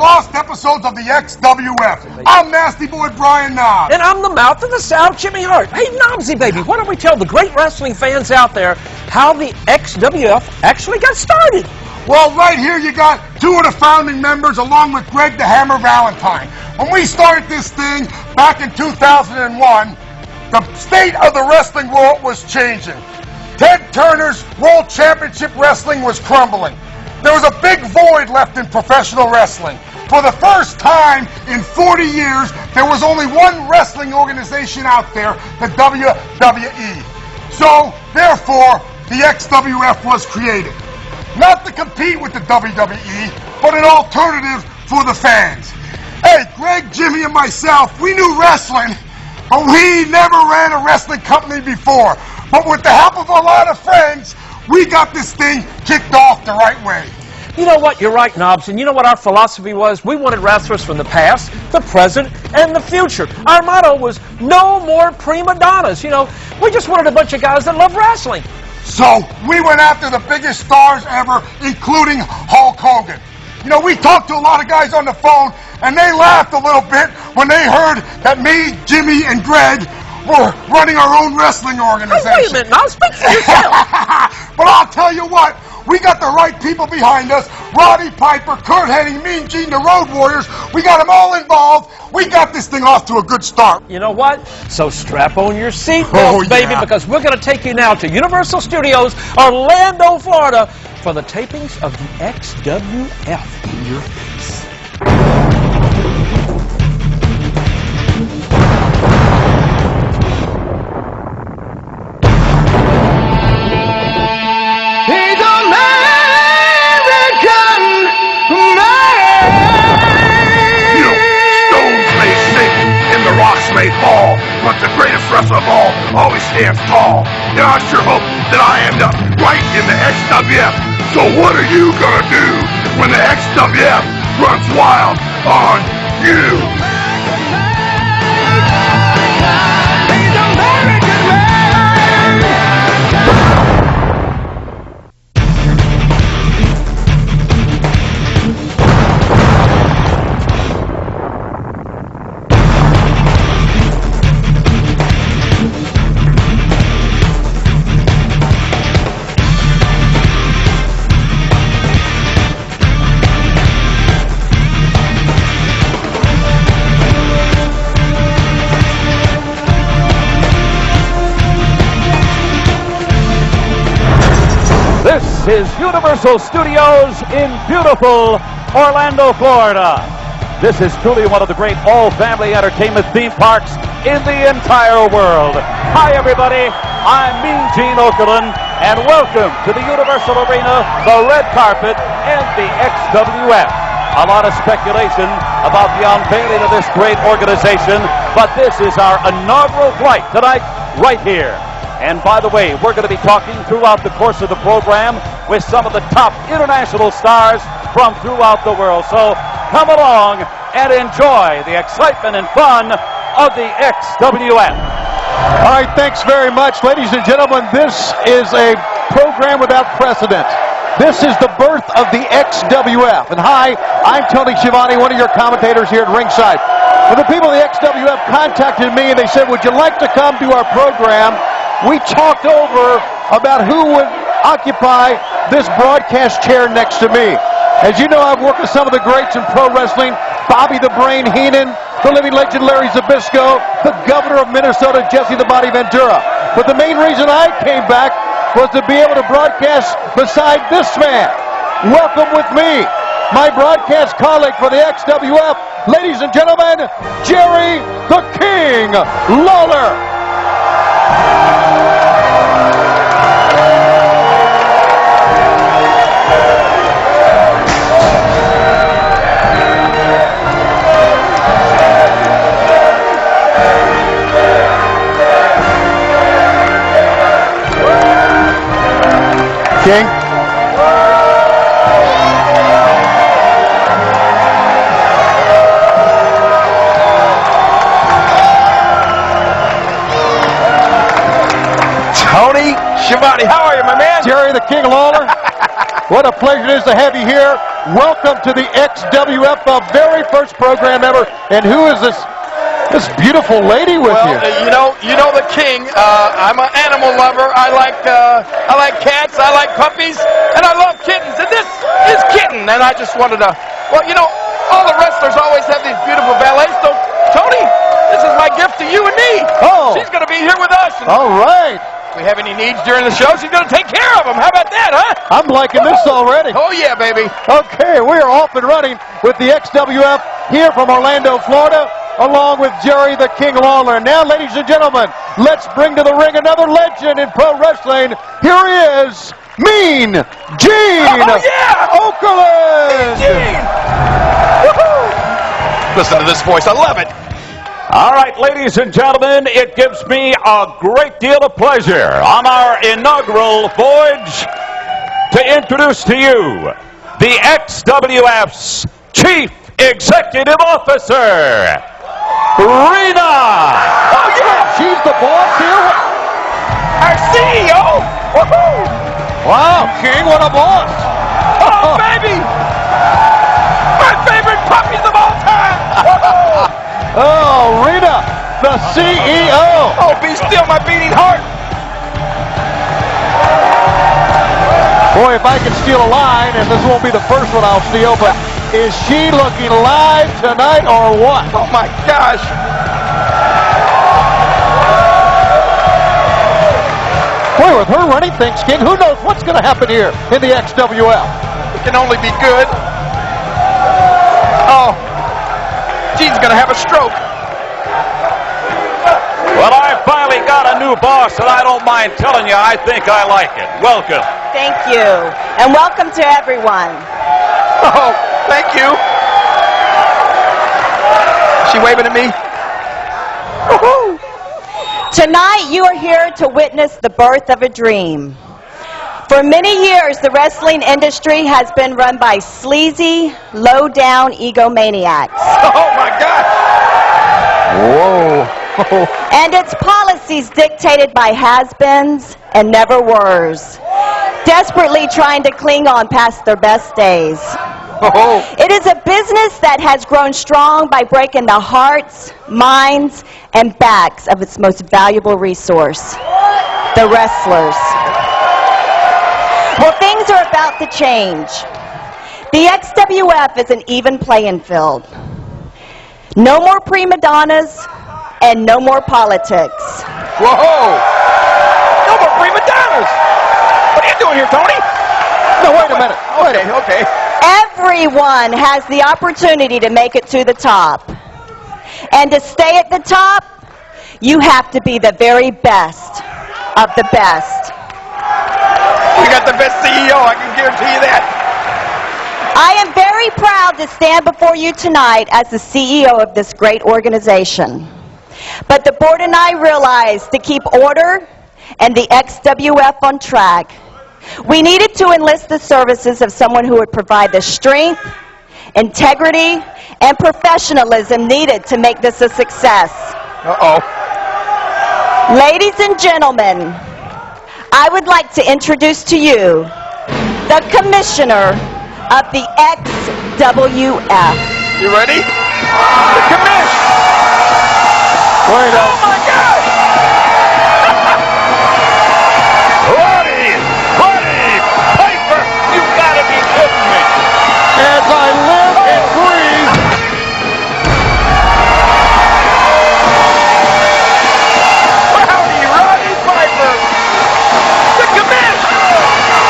lost episodes of the XWF. I'm Nasty Boy Brian Knobbs. And I'm the mouth of the South, Jimmy Hart. Hey, Knobbsy, baby, why don't we tell the great wrestling fans out there how the XWF actually got started? Well, right here you got two of the founding members along with Greg the Hammer Valentine. When we started this thing back in 2001, the state of the wrestling world was changing. Ted Turner's World Championship Wrestling was crumbling. There was a big void left in professional wrestling. For the first time in 40 years, there was only one wrestling organization out there, the WWE. So, therefore, the XWF was created. Not to compete with the WWE, but an alternative for the fans. Hey, Greg, Jimmy, and myself, we knew wrestling, but we never ran a wrestling company before. But with the help of a lot of friends, we got this thing kicked off the right way. You know what? You're right, Knobbs. And you know what our philosophy was? We wanted wrestlers from the past, the present, and the future. Our motto was no more prima donnas. You know, we just wanted a bunch of guys that love wrestling. So we went after the biggest stars ever, including Hulk Hogan. You know, we talked to a lot of guys on the phone, and they laughed a little bit when they heard that me, Jimmy, and Greg were running our own wrestling organization. Hey, wait a minute, now speak for yourself. But I'll tell you what, we got the right people behind us. Roddy Piper, Curt Hennig, Mean Gene, the Road Warriors. We got them all involved. We got this thing off to a good start. You know what? So strap on your seatbelts, baby, because we're going to take you now to Universal Studios, Orlando, Florida, for the tapings of the XWF. In your face. Fall, but the greatest wrestler of all always stands tall. And I sure hope that I end up right in the XWF. So what are you gonna do when the XWF runs wild on you? He's American man. This is Universal Studios in beautiful Orlando, Florida. This is truly one of the great all-family entertainment theme parks in the entire world. Hi, everybody. I'm Mean Gene Okerlund, and welcome to the Universal Arena, the red carpet, and the XWF. A lot of speculation about the unveiling of this great organization, but this is our inaugural flight tonight, right here. And by the way, we're going to be talking throughout the course of the program with some of the top international stars from throughout the world. So come along and enjoy the excitement and fun of the XWF. All right, thanks very much. Ladies and gentlemen, this is a program without precedent. This is the birth of the XWF. And hi, I'm Tony Schiavone, one of your commentators here at ringside. When the people of the XWF contacted me and they said, would you like to come to our program? We talked over about who would occupy this broadcast chair next to me. As you know, I've worked with some of the greats in pro wrestling, Bobby the Brain Heenan, the living legend Larry Zbyszko, the governor of Minnesota, Jesse the Body Ventura. But the main reason I came back was to be able to broadcast beside this man. Welcome with me, my broadcast colleague for the XWF, ladies and gentlemen, Jerry the King Lawler. King. Tony Schiavone, how are you, my man? Jerry the King Lawler. What a pleasure it is to have you here. Welcome to the XWF, the very first program ever. And who is this beautiful lady with you? You know the king. I'm an animal lover. I like cats. I like puppies, and I love kittens. And this is Kitten. And I just wanted to. Well, you know, all the wrestlers always have these beautiful valets. So, Tony, this is my gift to you and me. Oh. She's going to be here with us. And all right. if we have any needs during the show, she's going to take care of them. How about that, huh? I'm liking this already. Oh, yeah, baby. Okay, we are off and running with the XWF here from Orlando, Florida, along with Jerry the King Lawler. Now, ladies and gentlemen, let's bring to the ring another legend in pro wrestling. Here he is, Mean Gene Okerlund. Gene! Woohoo! Listen to this voice. I love it. All right, ladies and gentlemen, it gives me a great deal of pleasure on our inaugural voyage to introduce to you the XWF's Chief Executive Officer, Rena. Oh, yeah. She's the boss here. Our CEO. Woohoo! Wow, King, what a boss. Oh, baby. My favorite puppies of all time. Woohoo! Oh, Rena, the CEO. Oh, be still my beating heart. Boy, if I could steal a line, and this won't be the first one I'll steal, but is she looking live tonight or what? Oh, my gosh. Boy, with her running things, King, who knows what's going to happen here in the XWF? It can only be good. Oh, Gene's going to have a stroke. Well, I finally got a new boss, and I don't mind telling you, I think I like it. Welcome. Thank you. And welcome to everyone. Oh, thank you. Is she waving at me? Woo-hoo. Tonight you are here to witness the birth of a dream. For many years, the wrestling industry has been run by sleazy, low-down egomaniacs. Oh, my God. Whoa. And its policies dictated by has-beens and never-weres, desperately trying to cling on past their best days. Oh. It is a business that has grown strong by breaking the hearts, minds, and backs of its most valuable resource, the wrestlers. Well, things are about to change. The XWF is an even playing field. No more prima donnas and no more politics. Whoa. No more prima donnas. What are you doing here, Tony? No, wait a minute. Okay. Everyone has the opportunity to make it to the top. And to stay at the top, you have to be the very best of the best. We got the best CEO, I can guarantee you that. I am very proud to stand before you tonight as the CEO of this great organization. But the board and I realized to keep order and the XWF on track, we needed to enlist the services of someone who would provide the strength, integrity, and professionalism needed to make this a success. Uh-oh. Ladies and gentlemen, I would like to introduce to you the Commissioner of the XWF. You ready? The commish! Wait Oh, my God! Marty Piper, you gotta be kidding me. As I live and breathe. Howdy, Roddy Piper! The commish!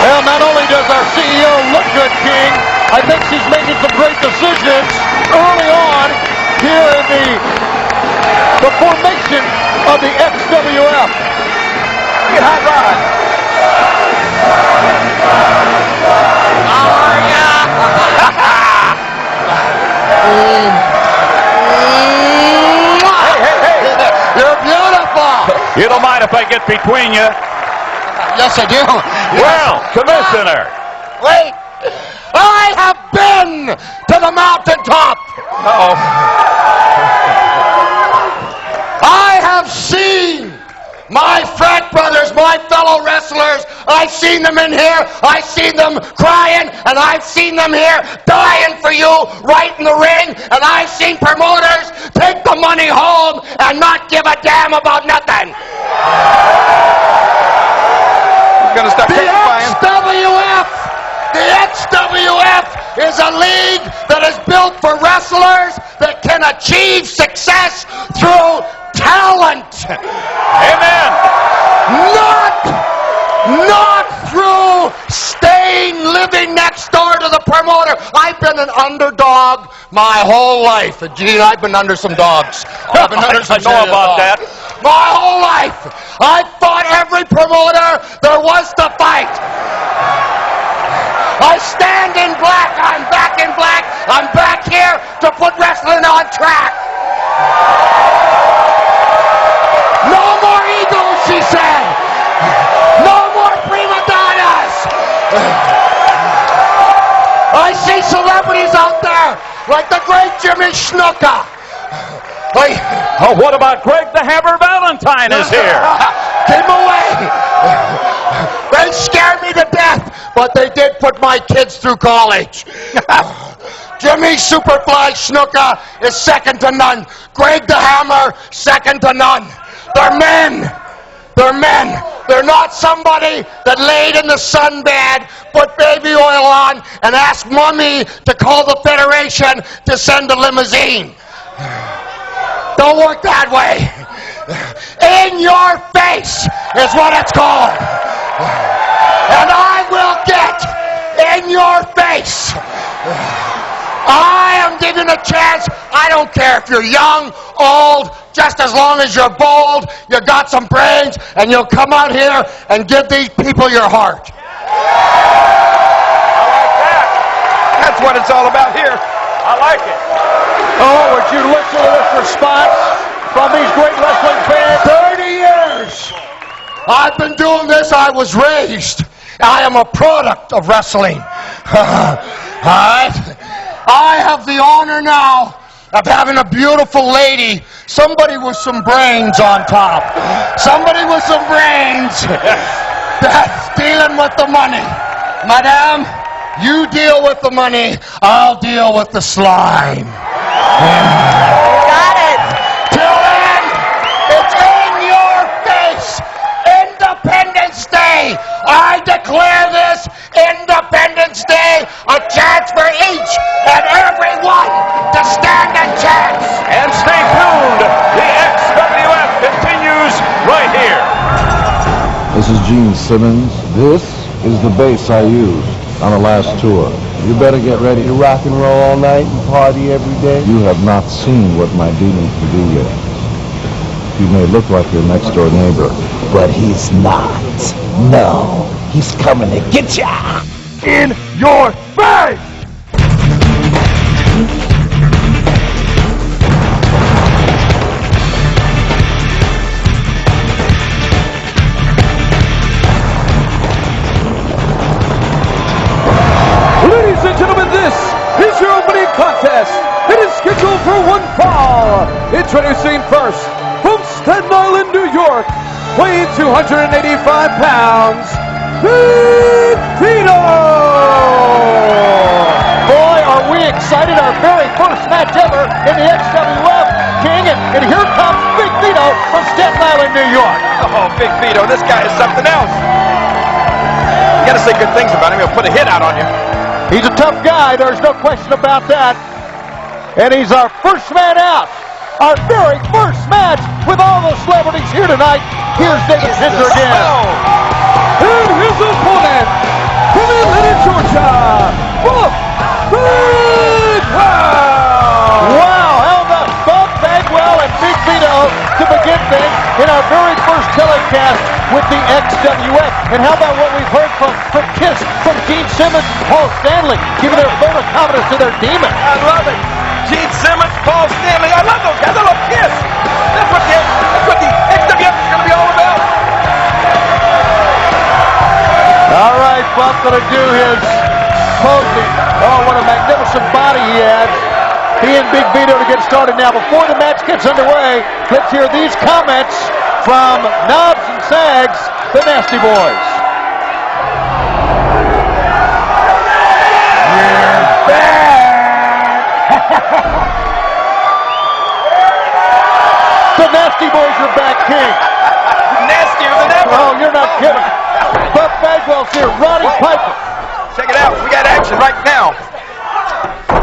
Well, not only does our CEO look good, King, I think she's making some great decisions early on here in the formation of the XWF. Hey, hot rod! Hey, you're beautiful. You don't mind if I get between you? Yes, I do. Well, Commissioner. Wait! I have been to the mountaintop! Uh-oh. I have seen My frat brothers, my fellow wrestlers, I've seen them in here, I've seen them crying, and I've seen them here dying for you right in the ring, and I've seen promoters take the money home and not give a damn about nothing. We're gonna start testifying. The XWF is a league that is built for wrestlers that can achieve success through talent. Amen. Not through living next door to the promoter. I've been an underdog my whole life. Gene, I've been under some dogs. I've been under some I know about that. My whole life. I fought every promoter there was to fight. I stand in black. I'm back in black. I'm back here to put wrestling on track. No more egos, she said. No more prima donnas. I see celebrities out there like the great Jimmy Snuka. Oh, what about Greg the Hammer Valentine is here? Keep away. They scared me to death, but they did put my kids through college. Jimmy Superfly Snuka is second to none. Greg the Hammer, second to none. They're men. They're men. They're not somebody that laid in the sunbed, put baby oil on, and asked Mommy to call the Federation to send a limousine. Don't work that way. In your face is what it's called. And I will get in your face. I am giving a chance. I don't care if you're young, old, just as long as you're bold, you got some brains, and you'll come out here and give these people your heart. I like that. That's what it's all about here. I like it. Oh, would you listen to this response from these great wrestling fans? 30 years. I've been doing this. I was raised. I am a product of wrestling. I have the honor now of having a beautiful lady, somebody with some brains on top. Somebody with some brains that's dealing with the money. Madame, you deal with the money, I'll deal with the slime. Got it. Till then, it's in your face. Independence Day. I declare this Independence Day a chance for each and every one to stand a chance. And stay tuned. The XWF continues right here. This is Gene Simmons. This is the bass I used on the last tour. You better get ready to rock and roll all night and party every day. You have not seen what my demon can do yet. He may look like your next door neighbor, but he's not. No, he's coming to get ya! In your face! Ladies and gentlemen, this is your opening contest. It is scheduled for one fall. Introducing first, from Staten Island, New York, weighing 285 pounds, Big Vito! Boy, are we excited. Our very first match ever in the XWF, King. And here comes Big Vito from Staten Island, New York. Oh, Big Vito, this guy is something else. You gotta say good things about him. He'll put a hit out on you. He's a tough guy. There's no question about that. And he's our first man out. Our very first match with all the celebrities here tonight. Here's David Pinter again. And his opponent, from Atlanta, Georgia, Bagwell! Wow, how about Bob Bagwell and Big Vito to begin things in our very first telecast with the XWF. And how about what we've heard from KISS, from Gene Simmons, Paul Stanley, giving their vote of confidence to their demon. I love it. Gene Simmons, Paul Stanley. I love those guys. I love KISS. That's what the XWF is going to be all about. All right, Buck's going to do his posing. Oh, what a magnificent body he has. He and Big Vito to get started now. Before the match gets underway, let's hear these comments from Knobs and Sags, the Nasty Boys. The Nasty Boys are back, King. Nastier than ever. Oh, you're not kidding. Buff Bagwell's here. Roddy Piper. Check it out. We got action right now.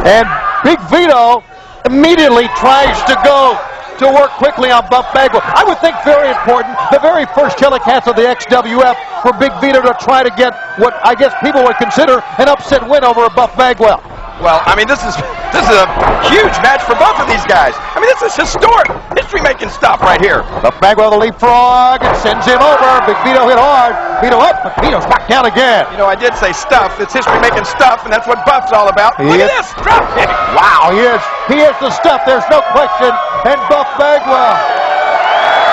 And Big Vito immediately tries to go to work quickly on Buff Bagwell. I would think very important, the very first telecast of the XWF for Big Vito to try to get what I guess people would consider an upset win over a Buff Bagwell. Well, I mean, this is a huge match for both of these guys. I mean, this is historic, history-making stuff right here. Buff Bagwell, the leapfrog, and sends him over. Big Vito hit hard. Vito up, but Vito's back down again. You know, I did say stuff. It's history-making stuff, and that's what Buff's all about. Look at this, drop kick. Wow, he is the stuff. There's no question. And Buff Bagwell,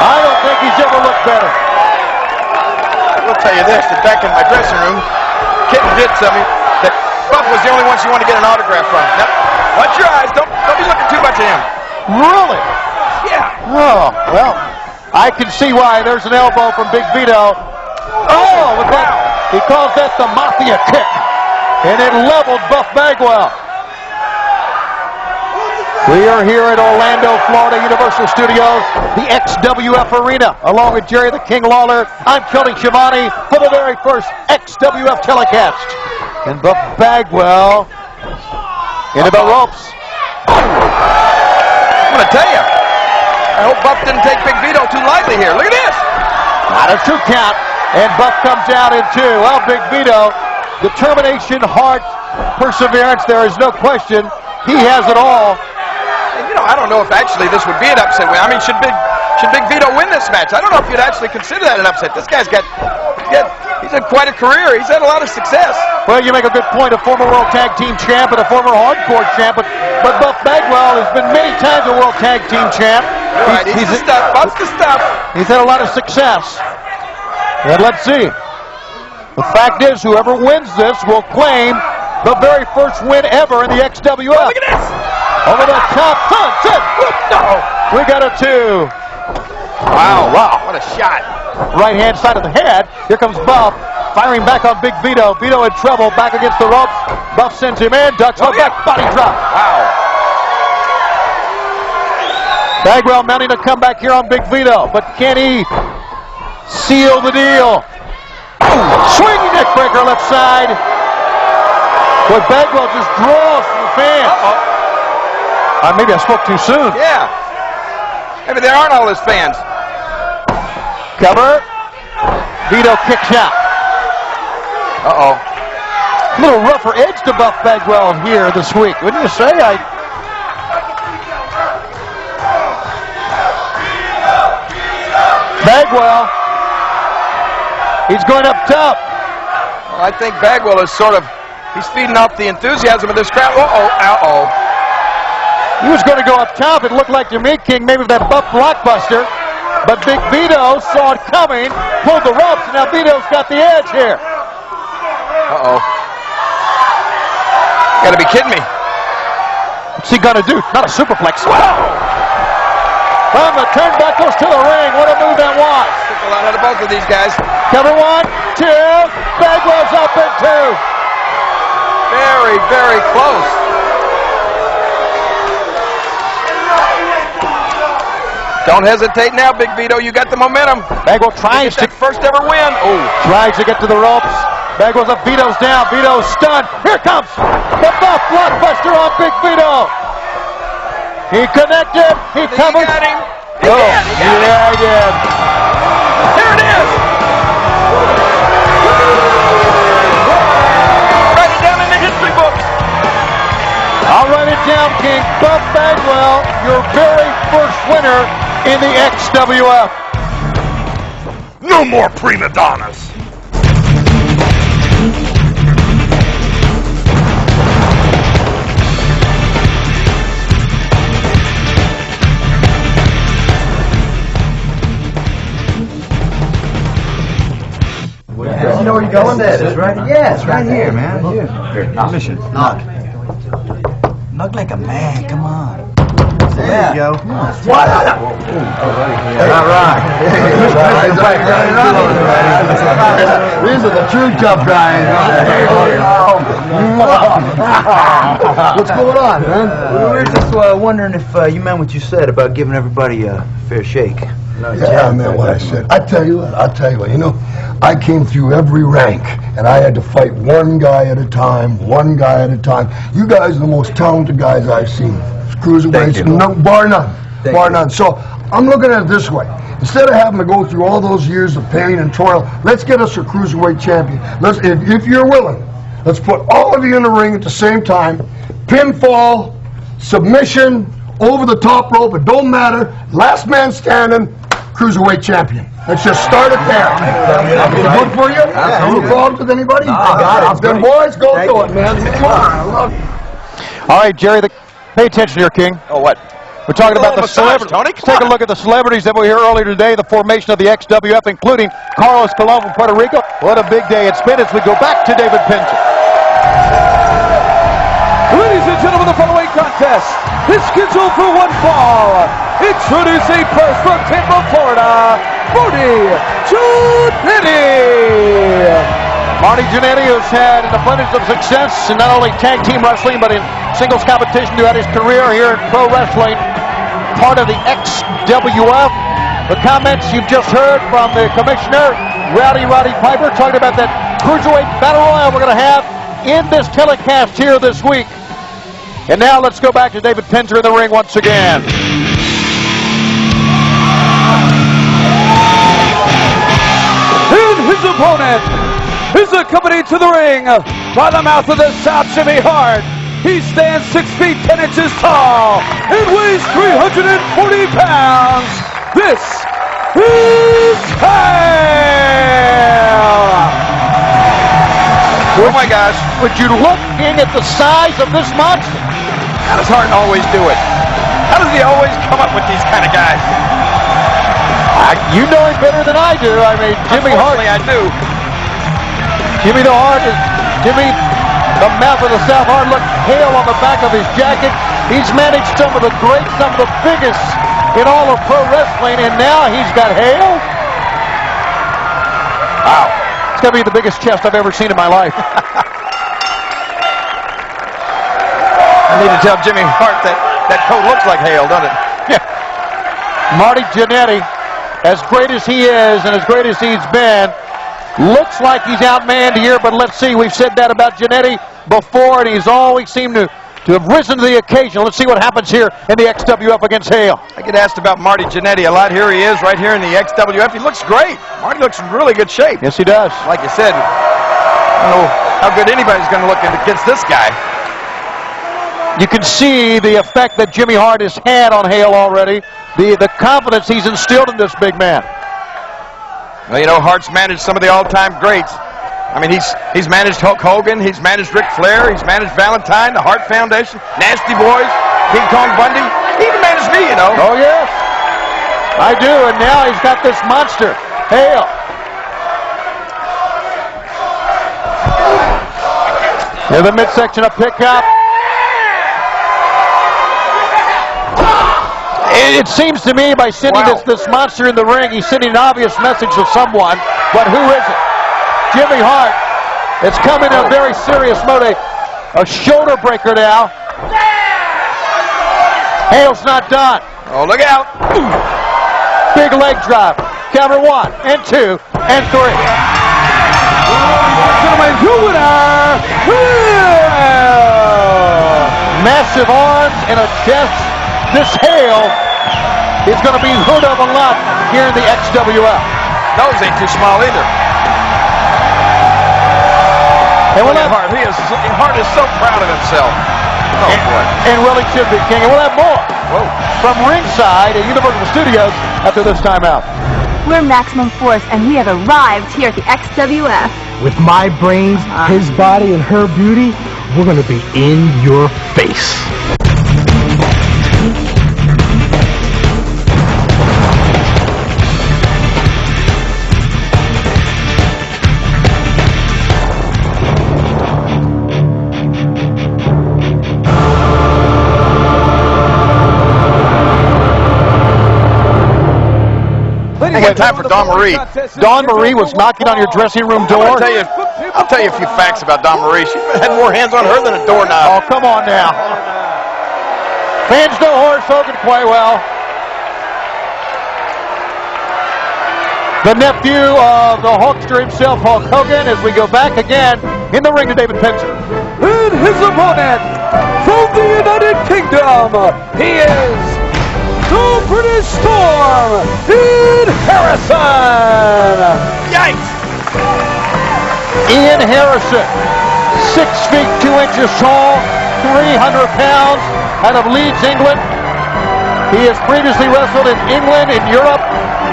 I don't think he's ever looked better. I will tell you this, that back in my dressing room, Kitten did something that Buff was the only one she wanted to get an autograph from. Now, watch your eyes. Don't be looking too much at him. Really? Yeah. Oh, well, I can see why. There's an elbow from Big Vito. Oh, with that, he calls that the Mafia kick. And it leveled Buff Bagwell. We are here at Orlando, Florida, Universal Studios, the XWF Arena, along with Jerry the King Lawler. I'm Tony Schiavone for the very first XWF telecast. And Buff Bagwell into the ropes. I'm going to tell you, I hope Buff didn't take Big Vito too lightly here. Look at this. Not a 2 count, and Buff comes out in 2. Well, Big Vito, determination, heart, perseverance, there is no question. He has it all. And, you know, I don't know if actually this would be an upset win. I mean, should Big Vito win this match? I don't know if you'd actually consider that an upset. This guy's he's had quite a career. He's had a lot of success. Well, you make a good point. A former World Tag Team champ and a former Hardcore champ, but Buff Bagwell has been many times a World Tag Team champ. Right, he's the stuff. Buff's the stuff. He's had a lot of success. And let's see. The fact is, whoever wins this will claim the very first win ever in the XWF. Oh, look at this. Over the top, sunset. No, we got a 2. Wow, what a shot. Right hand side of the head. Here comes Buff, firing back on Big Vito. Vito in trouble, back against the ropes. Buff sends him in, ducks back, body drop. Wow. Bagwell mounting to come back here on Big Vito, but can he seal the deal? Swinging neck breaker left side. Boy, Bagwell just draws from the fans. Maybe I spoke too soon. Yeah. Maybe there aren't all his fans. Cover. Vito kicks out. Uh-oh. A little rougher edge to Buff Bagwell here this week, wouldn't you say? Bagwell. He's going up top. Well, I think Bagwell is he's feeding off the enthusiasm of this crowd. Uh-oh. He was going to go up top. It looked like to me, King, maybe that Buff blockbuster. But Big Vito saw it coming, pulled the ropes, and now Vito's got the edge here. Uh-oh. You gotta be kidding me. What's he gonna do? Not a superplex. Wow! From the turnbuckles to the ring. What a move that was. Took a lot out of both of these guys. Cover 1, 2. Bagwell's up in 2. Very, very close. Don't hesitate now, Big Vito. You got the momentum. Bagwell tries to first ever win. Oh, tries to get to the ropes. Bagwell's up. Vito's down. Vito's stunned. Here comes the Buff blockbuster on Big Vito. He connected. He covered. Got him. He did. Here it is. Write it down in the history books. I'll write it down, King. Buff Bagwell, your very first winner in the XWF. No more prima donnas. You know where you're going? It's right. Yeah, it's right here, man. Here, mission. Knock. Knock like a man. Come on. There you go. What? All right. These are the true tough guys. What's going on, man? We were just wondering if you meant what you said about giving everybody a fair shake. Yeah, I meant what I said. I tell you what, you know, I came through every rank, and I had to fight one guy at a time. You guys are the most talented guys I've seen. Cruiserweights, no, bar none. So I'm looking at it this way. Instead of having to go through all those years of pain and toil, let's get us a Cruiserweight champion. If you're willing, let's put all of you in the ring at the same time. Pinfall, submission, over the top rope, it don't matter. Last man standing, Cruiserweight champion. Let's just start it there. Good for you? Any problems with anybody? I got it. Then boys, go do it, man. Come on. All right, Jerry, pay attention here, King. Oh, what? We're talking about the celebrities. Tony. Take a look at the celebrities that we heard earlier today, the formation of the XWF, including Carlos Colon from Puerto Rico. What a big day it's been as we go back to David Penzer. Ladies and gentlemen, the following contest is scheduled for one fall. Introducing first from Tampa, Florida, Marty Jannetty. Marty Jannetty has had an abundance of success in not only tag team wrestling, but in singles competition throughout his career here in pro wrestling. Part of the XWF. The comments you've just heard from the commissioner, Roddy Piper, talking about that Cruiserweight Battle Royal we're going to have in this telecast here this week. And now let's go back to David Penzer in the ring once again. And his opponent is accompanied to the ring by the mouth of the South, Jimmy Hart. He stands 6 feet 10 inches tall and weighs 340 pounds. This is Hale. Oh my gosh. Would you look in at the size of this monster? How does Hart always do it? How does he always come up with these kind of guys? You know him better than I do. I mean, Jimmy Hart. I do. Jimmy the Hart is Jimmy, the mouth of the South Hart. Look, Hale on the back of his jacket. He's managed some of the greats, some of the biggest in all of pro wrestling, and now he's got Hale. Wow. It's going to be the biggest chest I've ever seen in my life. I need to tell Jimmy Hart that coat looks like Hale, doesn't it? Yeah. Marty Jannetty, as great as he is and as great as he's been, looks like he's outmanned here, but let's see. We've said that about Jannetty before, and he's always seemed to have risen to the occasion. Let's see what happens here in the XWF against Hale. I get asked about Marty Jannetty a lot. Here he is right here in the XWF. He looks great. Marty looks in really good shape. Yes, he does. Like you said, I don't know how good anybody's going to look against this guy. You can see the effect that Jimmy Hart has had on Hale already, the confidence he's instilled in this big man. Well, you know, Hart's managed some of the all-time greats. I mean, he's managed Hulk Hogan, he's managed Ric Flair, he's managed Valentine, the Hart Foundation, Nasty Boys, King Kong Bundy. He even managed me, you know. Oh, yes. I do, and now he's got this monster, Hale. Here's the midsection of pickup. It seems to me by sending this monster in the ring, he's sending an obvious message to someone, but who is it? Jimmy Hart. It's coming in a very serious mode, a shoulder breaker now. Hale's not done. Oh, look out. Big leg drop. Cover 1 and 2 and 3. Gentlemen, your winner, massive arms and a chest. This Hale is going to be heard of a lot here in the XWF. Those ain't too small either. And we'll have Hart. Hart is so proud of himself. Oh, boy. And really should be, King. And we'll have more from ringside at Universal Studios after this timeout. We're Maximum Force, and we have arrived here at the XWF. With my brains, his body, and her beauty, we're going to be in your face. got time for Dawn Marie. Dawn Marie was knocking on your dressing room door. I'll tell you a few facts about Dawn Marie. She had more hands on her than a doorknob. Oh, come on now. Fans know Horace Hogan quite well. The nephew of the Hulkster himself, Hulk Hogan, as we go back again in the ring to David Penzer. And his opponent from the United Kingdom, he is the British Storm, Ian Harrison. Yikes! Ian Harrison, 6 feet 2 inches tall, 300 pounds, out of Leeds, England. He has previously wrestled in England and Europe,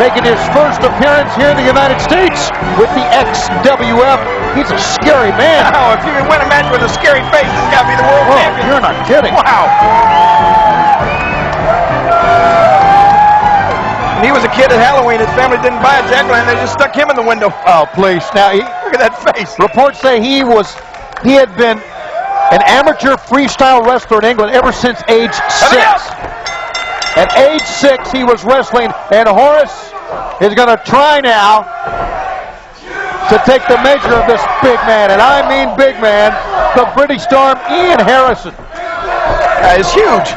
making his first appearance here in the United States with the XWF. He's a scary man. Wow, if you can win a match with a scary face, he's got to be the world champion. You're not kidding. Wow. When he was a kid at Halloween, his family didn't buy a jack-o'-lantern, they just stuck him in the window. Oh, please. Now, Look at that face. reports say he had been an amateur freestyle wrestler in England ever since age 6. At age 6, he was wrestling, and Horace is going to try now to take the measure of this big man, and I mean big man, the British Storm, Ian Harrison. That is huge.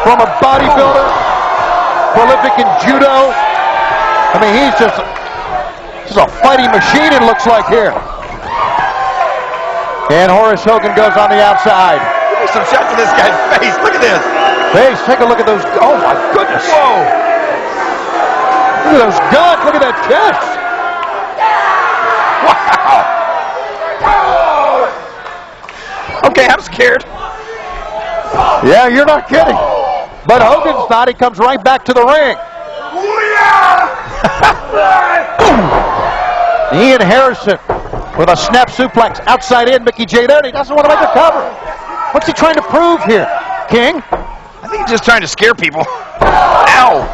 From a bodybuilder, prolific in judo. I mean, he's just a fighting machine, it looks like here. And Horace Hogan goes on the outside. Give me some shots of this guy's face. Look at this. Face, take a look at those. Oh, my goodness. Whoa. Look at those guns. Look at that chest. Wow. Okay, I'm scared. Yeah, you're not kidding. But Hogan's not. He comes right back to the ring. Ian Harrison with a snap suplex outside in. Mickey J there, and he doesn't want to make a cover. What's he trying to prove here, King? I think he's just trying to scare people. Ow!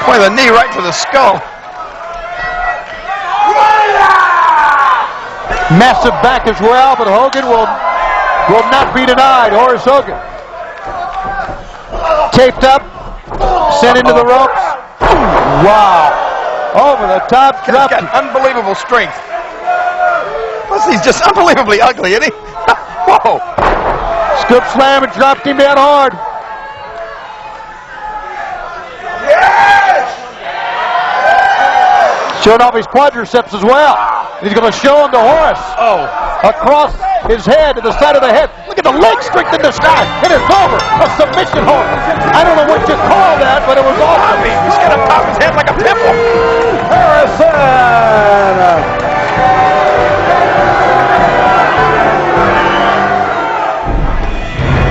Boy, the knee right to the skull. Massive back as well, but Hogan will not be denied. Horace Hogan. Taped up, sent into the ropes. Wow. Over the top, dropped. He's got unbelievable strength. Plus, he's just unbelievably ugly, isn't he? Whoa. Scoop slam and dropped him down hard. Yes! Showing off his quadriceps as well. He's going to show him to Horace. Oh. Across his head, to the side of the head. Look at the leg strength in this guy. It is over. A submission hold. I don't know what you call that, but it was awesome. He's going to pop his head like a pimple. Harrison.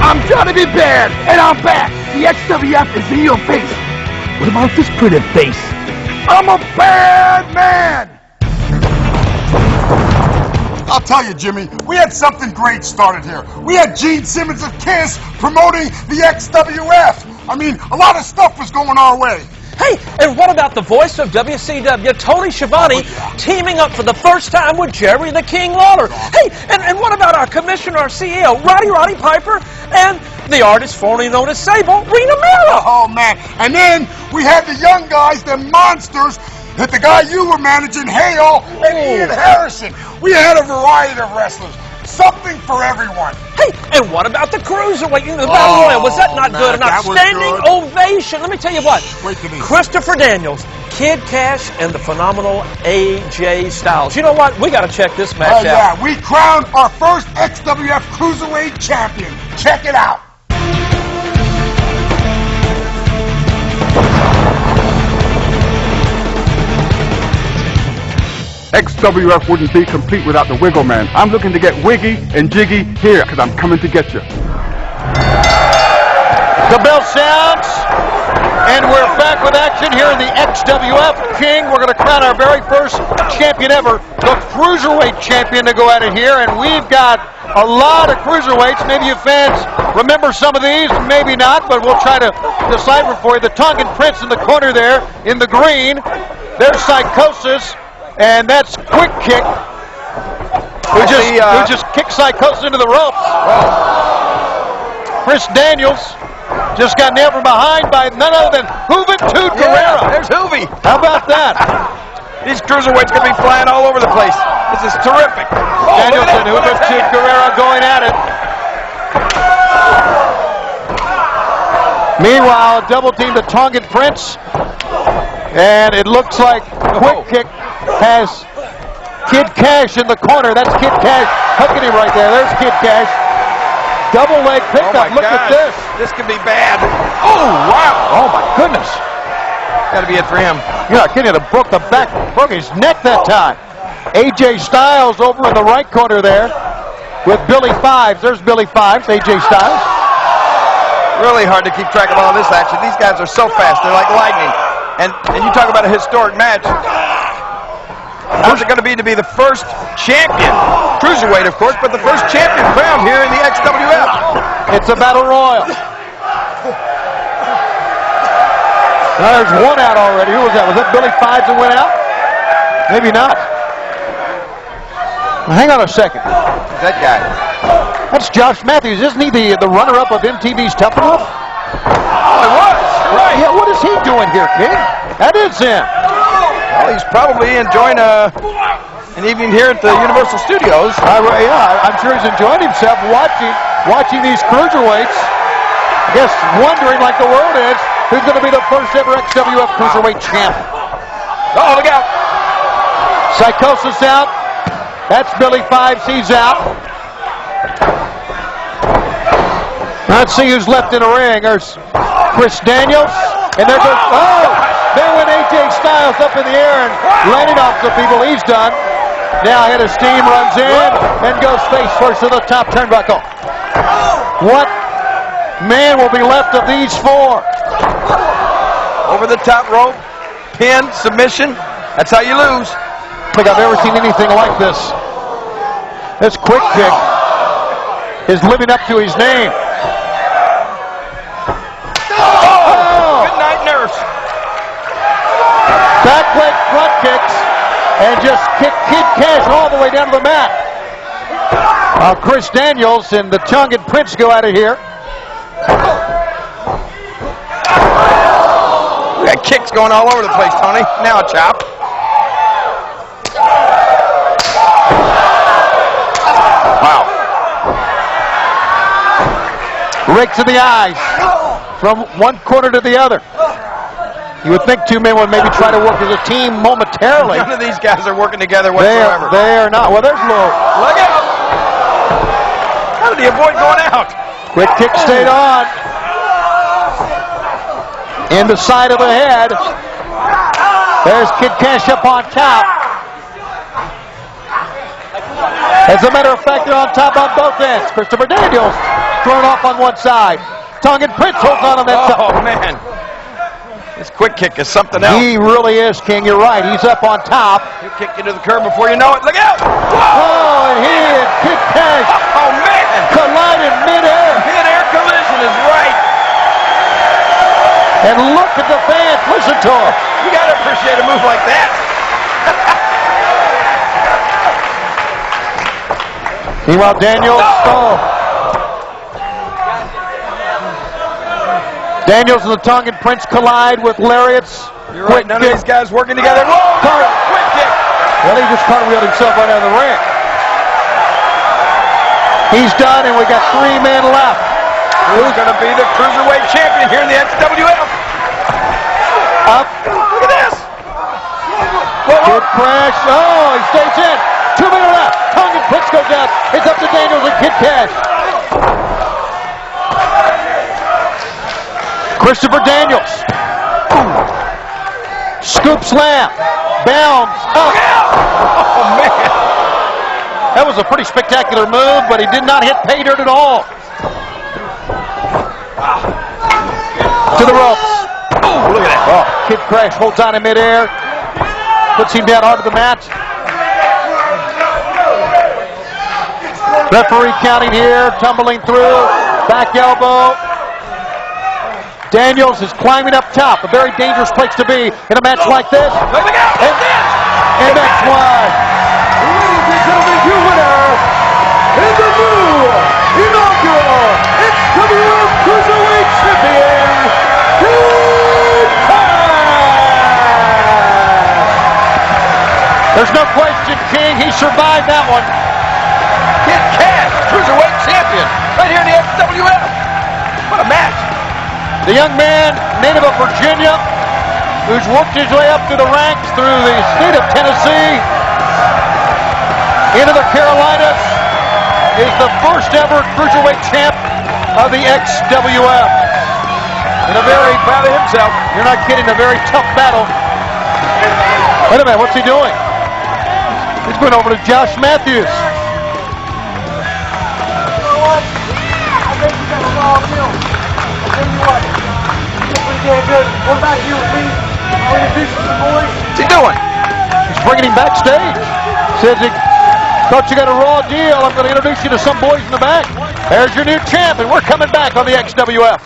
I'm Johnny B. Bad, and I'm back. The XWF is in your face. What about this pretty face? I'm a bad man. I'll tell you, Jimmy, we had something great started here. We had Gene Simmons of KISS promoting the XWF. I mean, a lot of stuff was going our way. Hey, and what about the voice of WCW, Tony Schiavone, teaming up for the first time with Jerry the King Lawler? Hey, and what about our commissioner, our CEO, Roddy Piper, and the artist formerly known as Sable, Rena Mera? Oh, man. And then we had the young guys, the monsters, that the guy you were managing, Hale, and Ian Harrison. We had a variety of wrestlers. Something for everyone. Hey, and what about the Cruiserweight in the Battle Royal? Was that not good? An outstanding ovation. Let me tell you what. Christopher Daniels, Kid Kash, and the phenomenal AJ Styles. You know what? We got to check this match out. Yeah, we crowned our first XWF Cruiserweight champion. Check it out. XWF wouldn't be complete without the Wiggle Man. I'm looking to get wiggy and jiggy here, because I'm coming to get you. The bell sounds, and we're back with action here in the XWF. King, we're going to crown our very first champion ever, the Cruiserweight champion, to go at it here, and we've got a lot of Cruiserweights. Maybe you fans remember some of these, maybe not, but we'll try to decipher for you. The Tongan Prince in the corner there, in the green. There's Psychosis. And that's Quick Kick, who just kicked Psychosis into the ropes. Chris Daniels Just got nailed from behind by none other than Juventud Guerrero. There's Hoovy. How about that? These cruiserweights going to be flying all over the place. This is terrific. Oh, Danielson, Juventud Guerrero going at it. Meanwhile, a double team the Tongan Prince. And it looks like Quick Kick has Kid Kash in the corner. That's Kid Kash hooking him right there. There's Kid Kash. Double leg pickup. Look at this. This could be bad. Oh, wow. Oh, my goodness. Got to be it for him. Yeah, Kid had broke the back, broke his neck that time. AJ Styles over in the right corner there with Billy Fives. There's Billy Fives, AJ Styles. Really hard to keep track of all this action. These guys are so fast. They're like lightning. And you talk about a historic match. How's it going to be the first champion? Cruiserweight, of course, but the first champion crowned here in the XWF. It's a battle royal. Now there's one out already. Who was that? Was that Billy Fives that went out? Maybe not. Well, hang on a second. Who's that guy? That's Josh Matthews. Isn't he the runner-up of MTV's Tough Enough? Oh, he was. Right. Yeah, what is he doing here, King? That is him. Well, he's probably enjoying an evening here at the Universal Studios. Yeah, I'm sure he's enjoying himself watching these cruiserweights. I guess wondering, like the world is, who's going to be the first ever XWF Cruiserweight champ. Oh, look out. Psychosis out. That's Billy Fives. He's out. Let's see who's left in the ring. There's Chris Daniels. And there goes, there went AJ Styles up in the air and landing off the people. He's done. Now Head of Steam runs in and goes face first to the top turnbuckle. What man will be left of these four? Over the top rope, pin, submission. That's how you lose. I think I've ever seen anything like this. This Quick Kick is living up to his name. Good night, nurse. Back leg front kicks and just kick Kid Kash all the way down to the mat. Chris Daniels and the Tongan Prince go out of here. We got kicks going all over the place, Tony. Now a chop. Wow. Rakes in the eyes from one corner to the other. You would think two men would maybe try to work as a team momentarily. None of these guys are working together whatsoever. They are not. Well, there's low. Look out! How did he avoid going out? Quick kick stayed on. In the side of the head. There's Kid Kash up on top. As a matter of fact, they're on top on both ends. Christopher Daniels thrown off on one side. Tongan Prince holds on that side. Oh, man. This Quick Kick is something else. He really is, King. You're right. He's up on top. He'll kick you to the curb before you know it. Look out! Oh, and he and Kid Kash collide in midair. Mid-air collision is right. And look at the fans. Listen to him. You got to appreciate a move like that. Meanwhile, Daniels. Daniels and the Tongan Prince collide with lariats. You're right. None of these guys working together. Whoa! Quick kick. Well, he just cartwheeled himself right out of the ring. He's done, and we got three men left. Who's going to be the Cruiserweight champion here in the XWF? Up. Look at this. Kid Crash. Oh, he stays in. 2 men left. Tongan Prince goes out. It's up to Daniels and Kid Kash. Christopher Daniels. Scoop slam. Bounds up. Oh, man. That was a pretty spectacular move, but he did not hit pay dirt at all. To the ropes. Oh, look at that. Oh, Kid Crash holds on in midair. Puts him down onto the mat. Referee counting here, tumbling through. Back elbow. Daniels is climbing up top. A very dangerous place to be in a match like this. Look out. And that's one. Ladies and gentlemen, your winner is the new inaugural XWF Cruiserweight Champion, win that one. Kid Cash, Cruiserweight champion, right here in the XWF. What a match. The young man, native of Virginia, who's worked his way up through the ranks through the state of Tennessee into the Carolinas, is the first ever Cruiserweight champ of the XWF. In a very, proud of himself, you're not kidding, a very tough battle. Wait a minute, what's he doing? He's going over to Josh Matthews. What's he doing? He's bringing him backstage. Says he thought you got a raw deal. I'm going to introduce you to some boys in the back. There's your new champ, and we're coming back on the XWF.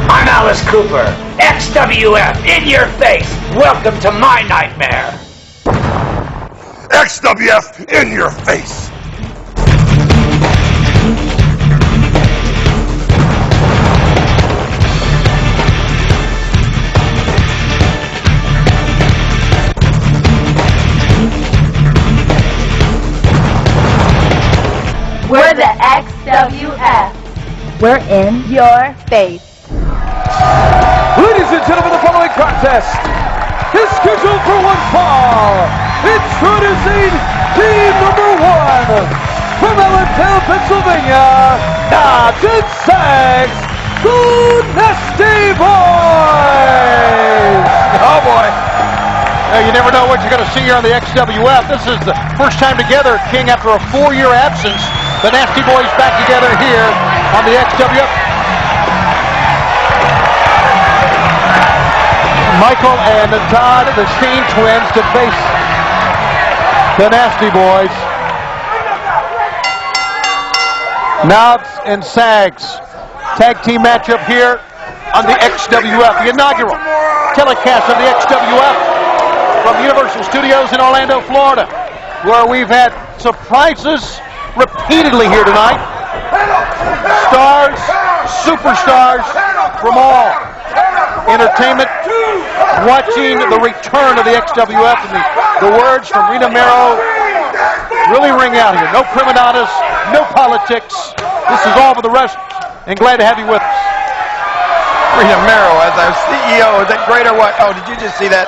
I'm Alice Cooper, XWF, in your face. Welcome to my nightmare. XWF in your face. We're the XWF. We're in your face. Ladies and gentlemen, the following contest is scheduled for one fall. Introducing team number 1 from Allentown, Pennsylvania, Knobs and Sags, the Nasty Boys. Oh boy. You never know what you're going to see here on the XWF. This is the first time together, King, after a 4-year absence. The Nasty Boys back together here on the XWF. Michael and Todd, the Shane twins, to face the Nasty Boys. Knobs and Sags. Tag team matchup here on the XWF. The inaugural telecast of the XWF from Universal Studios in Orlando, Florida, where we've had surprises repeatedly here tonight. Stars, superstars from all entertainment watching the return of the XWF, and the words from Rena Mero really ring out here. No prima donnas, no politics. This is all for the rest, and glad to have you with us. Rena Mero as our CEO. Is that great or what? Oh, did you just see that?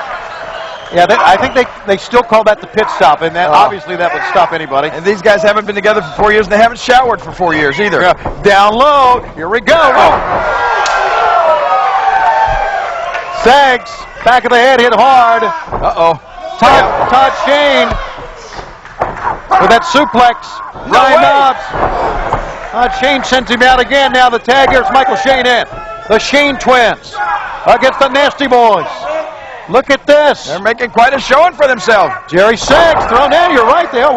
Yeah, I think they still call that the pit stop, and that obviously that would stop anybody. And these guys haven't been together for 4 years, and they haven't showered for 4 years either. Yeah. Down low. Here we go. Oh. Sags, back of the head, hit hard. Uh-oh. Todd Shane with that suplex. Ryan Knobs. Todd Shane sends him out again. Now the tag here is Michael Shane in. The Shane twins against the Nasty Boys. Look at this. They're making quite a showing for themselves. Jerry Sags thrown down. You're right. They are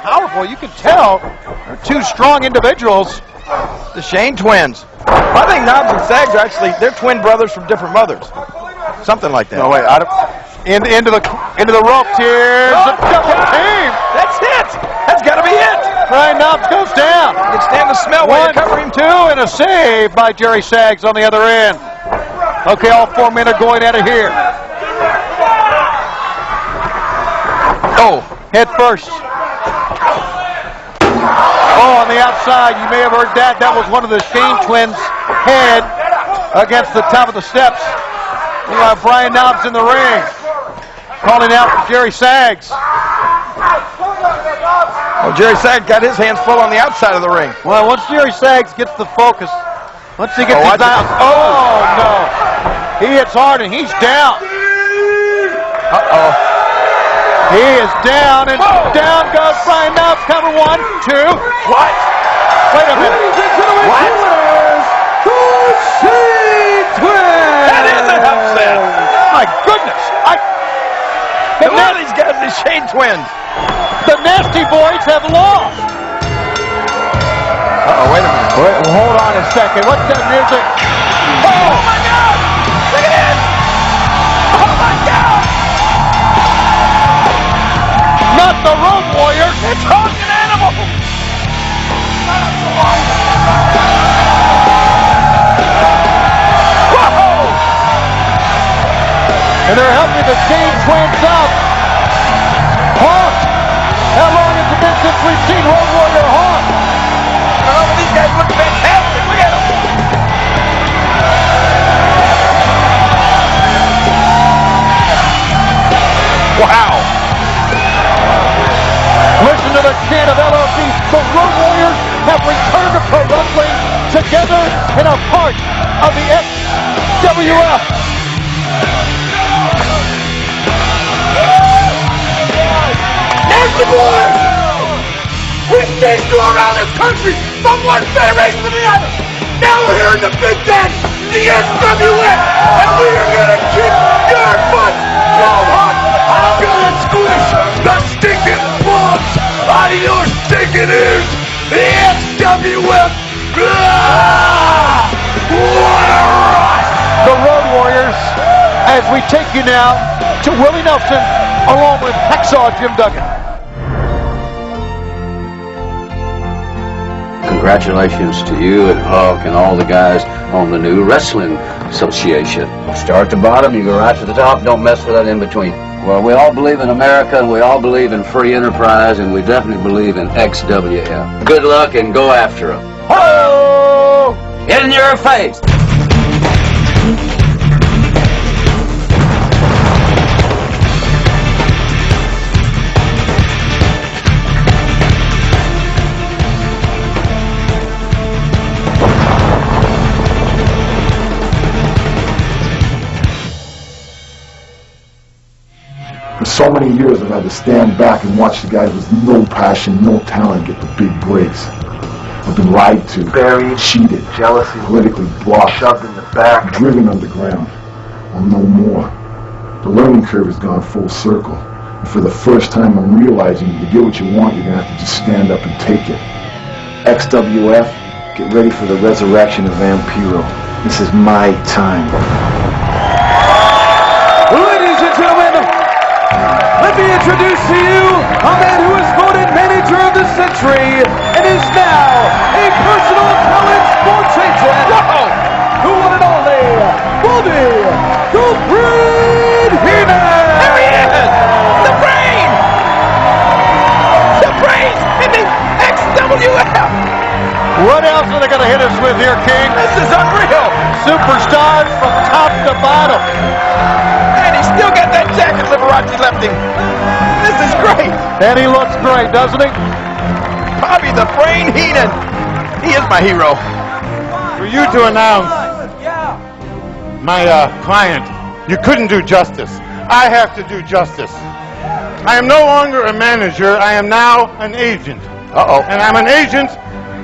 powerful. You can tell. They're two strong individuals. The Shane twins. I think Knobs and Sags are actually, they're twin brothers from different mothers. Something like that. No, wait. Into the ropes here. A double team. That's it. That's got to be it. Ryan Knobs goes down. You can stand the smell while you're covering. 2, and a save by Jerry Sags on the other end. Okay, all 4 men are going at it here. Oh, head first. Oh, on the outside, you may have heard that. That was one of the Shane twins' head against the top of the steps. We have Brian Knobs in the ring, calling out for Jerry Sags. Well, Jerry Sags got his hands full on the outside of the ring. Well, once Jerry Sags gets the focus, once he gets his eyes, oh no, he hits hard and he's down. Uh-oh. He is down, and down goes Brian Knobs. Cover 1, 2. What? Wait a minute. What? The Shane Twins! That is an upset. My goodness. Who are these guys, the Shane twins? The Nasty Boys have lost. Uh-oh, wait a minute. Wait, hold on a second. What's that music? Oh, my God! Look at this! Oh, my God! Not the Road Warriors. It's Hogan Animal! Whoa! And they're helping the Shane twins up. HART, how long has it we've seen Road Warrior HART. Oh, these guys look fantastic. Look at them. Wow. Listen to the chant of LLC. The Road Warriors have returned to pro wrestling together in a part of the XWF. Nasty boys! We chased you around this country from one federation to the other. Now we're here in the Big Daddy, the XWF, and we are gonna kick your butts so hard, I'm gonna squish the stinking bugs out of your stinking ears. The XWF. Ah! What a rush! The Road Warriors, as we take you now to Willie Nelson, along with Hacksaw Jim Duggan. Congratulations to you and Huck and all the guys on the new Wrestling Association. Start at the bottom, you go right to the top, don't mess with that in between. Well, we all believe in America, and we all believe in free enterprise, and we definitely believe in XWF. Good luck and go after them. Oh! In your face! For so many years I've had to stand back and watch the guys with no passion, no talent get the big breaks. I've been lied to, buried, cheated, jealousy, politically blocked, shoved in the back, driven underground. Well, no more. The learning curve has gone full circle. And for the first time I'm realizing to get what you want, you're going to have to just stand up and take it. XWF, get ready for the resurrection of Vampiro. This is my time. Ladies and gentlemen, let me introduce to you a man who was voted Manager of the Century and is now a personal talent sports agent. Who won it only? Bobby the Brain Heenan! There he is! The Brain! The Brain in the XWF! What else are they going to hit us with here, King? This is unreal! Superstars from top to bottom. And he's still got that jacket Liberace left him. This is great. And he looks great, doesn't he? Bobby the Brain Heenan. He is my hero. For you to announce my client, you couldn't do justice. I have to do justice. I am no longer a manager. I am now an agent. Uh-oh. And I'm an agent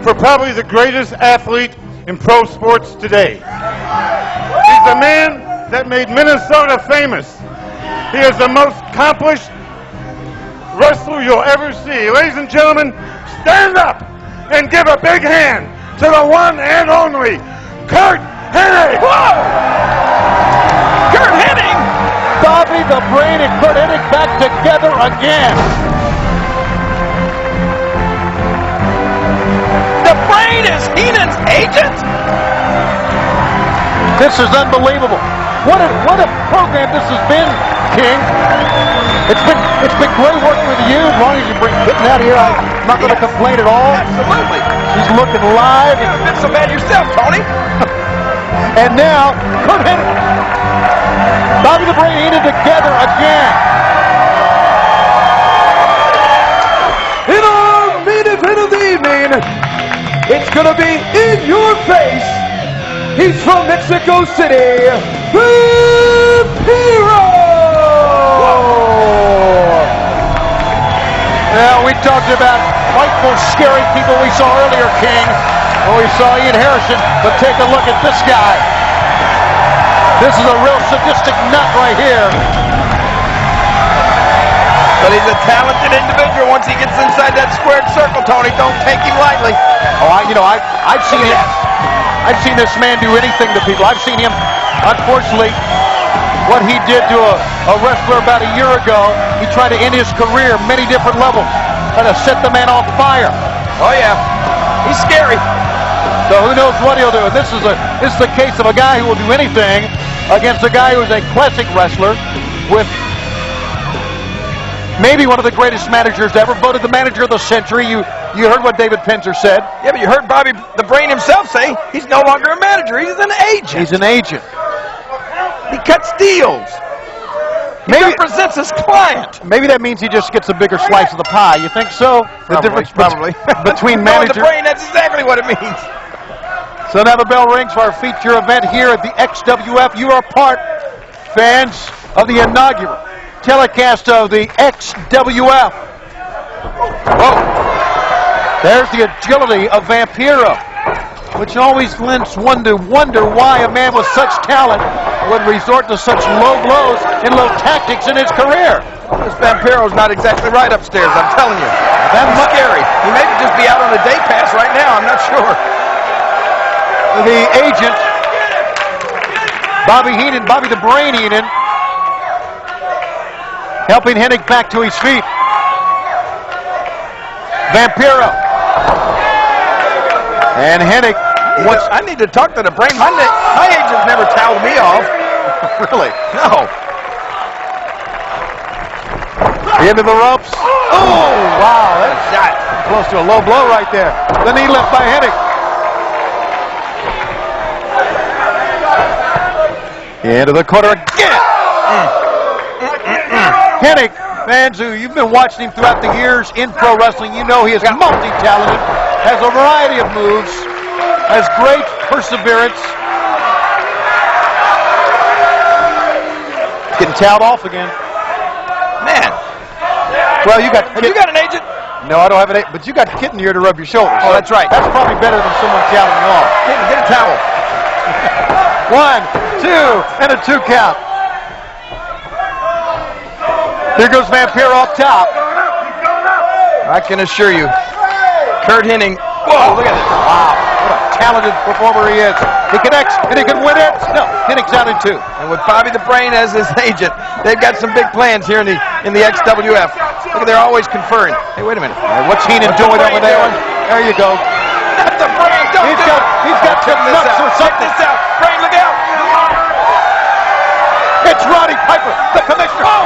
for probably the greatest athlete in pro sports today. He's the man that made Minnesota famous. He is the most accomplished wrestler you'll ever see. Ladies and gentlemen, stand up and give a big hand to the one and only CURT Hennig. Whoa! CURT Hennig! Bobby the Brain and CURT Hennig back together again. The Brain is Heenan's agent? This is unbelievable. What a program this has been, King. It's been great working with you. As long as you bring Kitten out here, I'm not going to complain at all. Absolutely. He's looking live. You haven't been so bad yourself, Tony. And now, CURT Hennig, Bobby the Brain Heenan together again. In our main event of the evening, it's going to be in your face. He's from Mexico City, Vampiro! Now, we talked about frightful, scary people we saw earlier, King, when we saw Ian Harrison, but take a look at this guy. This is a real sadistic nut right here. But he's a talented individual once he gets inside that squared circle, Tony. Don't take him lightly. Oh, I've seen him. I've seen this man do anything to people. I've seen him, unfortunately, what he did to a wrestler about a year ago. He tried to end his career many different levels, trying to set the man on fire. Oh yeah, he's scary. So who knows what he'll do? And this is the case of a guy who will do anything against a guy who is a classic wrestler with Maybe one of the greatest managers ever, voted the manager of the century. You heard what David Penzer said. Yeah, but you heard Bobby the Brain himself say he's no longer a manager. He's an agent. He's an agent. He cuts deals. He represents his client. Maybe that means he just gets a bigger slice of the pie. You think so? The difference between manager... the Brain, that's exactly what it means. So now the bell rings for our feature event here at the XWF. You are part, fans, of the inaugural telecast of the XWF. Whoa. There's the agility of Vampiro, which always lends one to wonder why a man with such talent would resort to such low blows and low tactics in his career. This Vampiro's not exactly right upstairs, I'm telling you. That's scary. He may just be out on a day pass right now, I'm not sure. The agent, Bobby Heenan, Bobby the Brain Heenan, helping Hennig back to his feet. Vampiro. And Hennig. I need to talk to the Brain. My agent's never toweled me off. Really? No. Into the ropes. Oh, wow. That's shot. Close to a low blow right there. The knee left by Hennig. Into the corner again. Hennig, fans who you've been watching him throughout the years in pro wrestling, you know he is multi-talented, has a variety of moves, has great perseverance. Getting towed off again. Man. Well, you got an agent? No, I don't have an agent, but you got Kitten here to rub your shoulders. Oh, that's right. That's probably better than someone towing you off. Kitten, get a towel. 1, 2, and a 2 count. Here goes Vampiro up top. I can assure you, Curt Hennig. Whoa, look at this. Wow, what a talented performer he is. He connects, and he can win it. No, Hennig's out in 2. And with Bobby the Brain as his agent, they've got some big plans here in the XWF. Look, they're always conferring. Hey, wait a minute. What's Heenan doing over there? There you go. Not the Brain. He's got some nuts or something. Check this out. Brain, look out. It's Roddy Piper, the commissioner. Oh!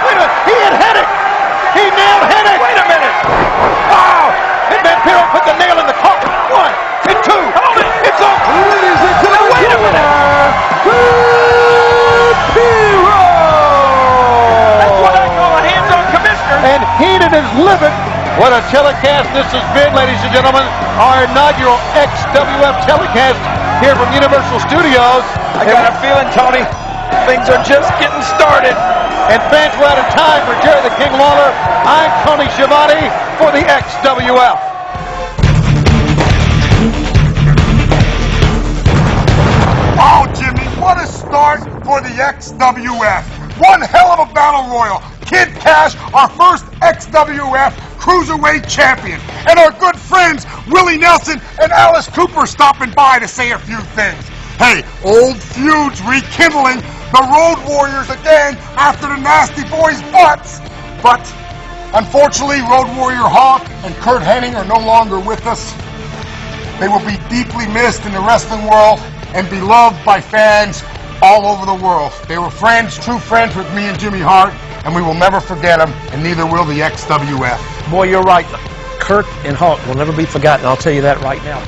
Wait a minute. He hit Hennig. He nailed Hennig. Wait a minute. Wow. And Vampiro put the nail in the coffin. 1 and 2. Hold it. It's over. Ladies and gentlemen, wait a minute. Vampiro! That's what I call a hands-on commissioner. And Heenan is livid. What a telecast this has been, ladies and gentlemen. Our inaugural XWF telecast here from Universal Studios. I got a feeling, Tony, things are just getting started. And fans, we're out of time. For Jerry the King Lawler, I'm Tony Schiavone for the XWF. Oh, Jimmy, what a start for the XWF. One hell of a battle royal. Kid KASH, our first XWF Cruiserweight champion. And our good friends, Willie Nelson and Alice Cooper, stopping by to say a few things. Hey, old feuds rekindling, the Road Warriors again after the Nasty Boys' butts. But, unfortunately, Road Warrior Hawk and Curt Hennig are no longer with us. They will be deeply missed in the wrestling world and beloved by fans all over the world. They were friends, true friends with me and Jimmy Hart, and we will never forget them, and neither will the XWF. Boy, you're right. Curt and Hawk will never be forgotten. I'll tell you that right now.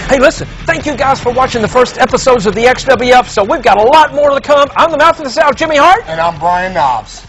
Hey, listen, thank you guys for watching the first episodes of the XWF, so we've got a lot more to come. I'm the Mouth of the South, Jimmy Hart. And I'm Brian Knobs.